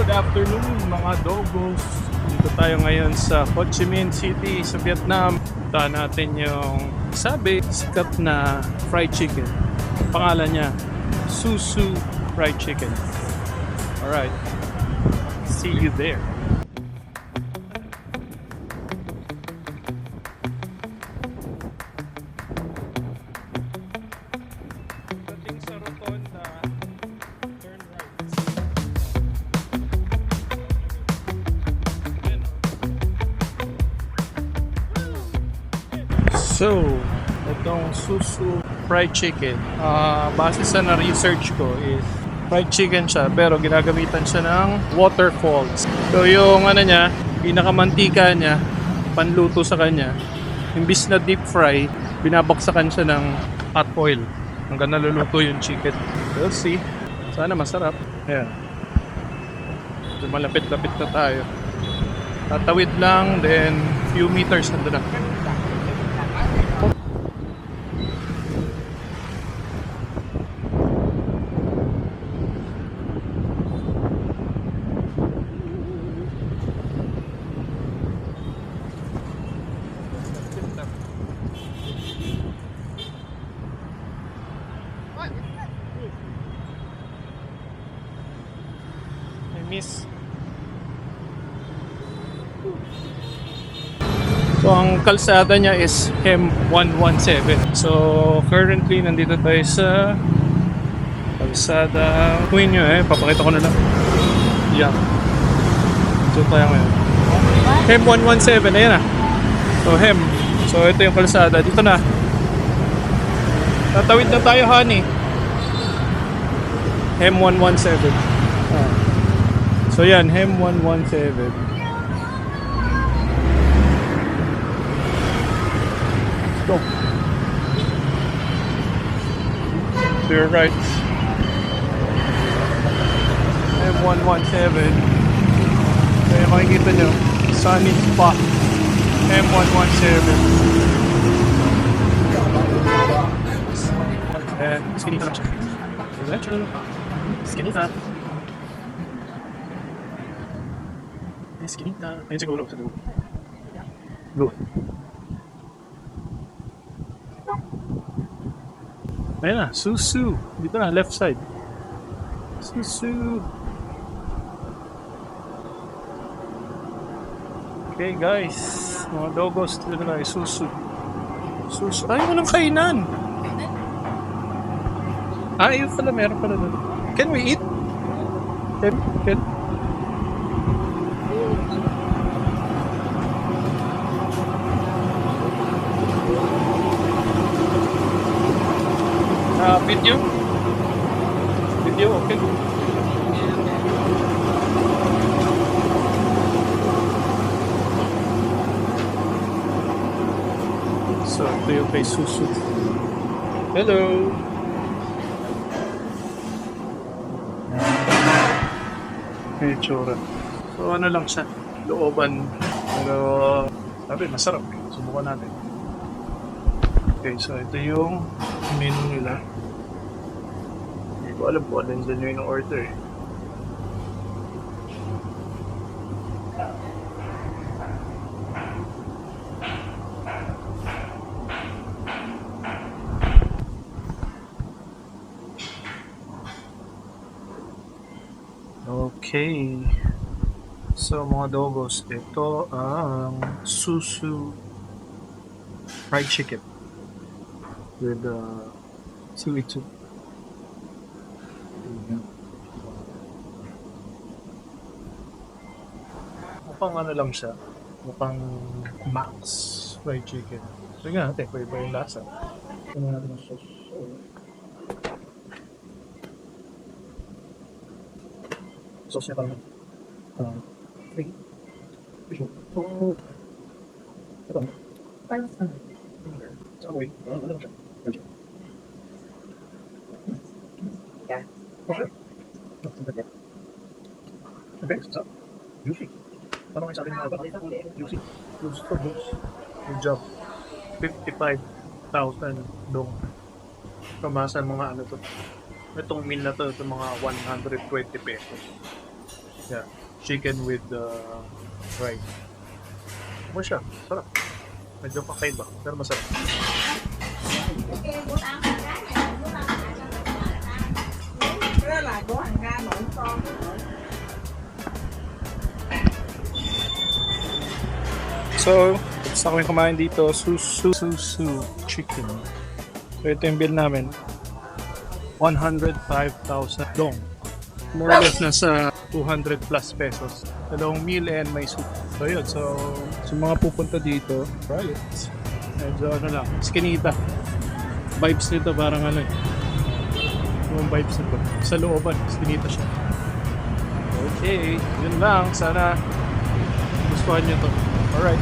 Good afternoon mga dogos. Dito tayo ngayon sa Ho Chi Minh City sa Vietnam. Puntahan natin yung sabi sikat na fried chicken. Pangalan niya, Susu Fried Chicken. Alright, see you there. Dating sa rotonda, turn right. So, itong Susu Fried Chicken, base sa na-research ko is fried chicken siya pero ginagamitan siya ng waterfalls. So yung ano niya, pinakamantika niya, panluto sa kanya, imbis na deep fry, binabaksakan siya ng hot oil hanggang naluluto yung chicken. We'll see. Sana masarap. Ayan. So, malapit-lapit na tayo. Tatawid lang, then few meters na doon. Miss. So ang kalsada niya is Hem 117. So currently nandito tayo sa kalsada. Kunin nyo papakita ko na lang. Yeah. So tayo ngayon. Hem 117, ayan na. So Hem. So ito yung kalsada. Dito na. Tatawid na tayo, honey. Hem 117. So yan, Hem 117. Let's go. To your right. Hem 117. Kaya makikita nyo, sunny spot. Hem 117. And skinny lang siya. Skinny lang. Eskinita. Ayun siguro sa dulo. Go. Ayun na, Susu. Dito na, left side. Susu. Okay guys, mga dogos, dito na, Susu. Susu. Ay, walang kainan. Ayun pala, meron pala doon. Can we eat? Can? Video? Video, okay. So, ito yung kay Susu. Hello! May tsura. So, ano lang siya? Looban. Pero, sabi, masarap. Subukan natin. Okay, so ito yung menu nila. Hindi ko alam po alin dyan yung order. Okay. So mga dogos, ito ang Susu Fried Chicken with seaweed soup. Mukhang ano lang siya, mukhang Max Fried Chicken. So nga natin, iba yung lasa. Ito natin ang sauce. Sauce niya parang 3 fish. Oh, ito parang sa amoy, ano lang siya. Okay. Okay, so juicy. Paano kayo sabi ng mga ba? Juicy. Gusto. Good job. 55,000 dong. Kamasan mga ano to. Itong meal na to, itong mga 120 pesos. Yeah. Chicken with rice. Ano siya? Sarap. Medyo kakaiba, pero masarap. So, gusto kami kumain dito, susu chicken. So, ito yung bill namin. 105,000 dong. More or less nasa 200 plus pesos. Dalawang meal and may soup. So yun, so mga pupunta dito, try it. Medyo ano lang, skinita. Vibes nito parang ano eh. Yung vibes nito. Sa looban, skinita siya. Okay, yun lang. Sana gustuhan nyo to. Alright.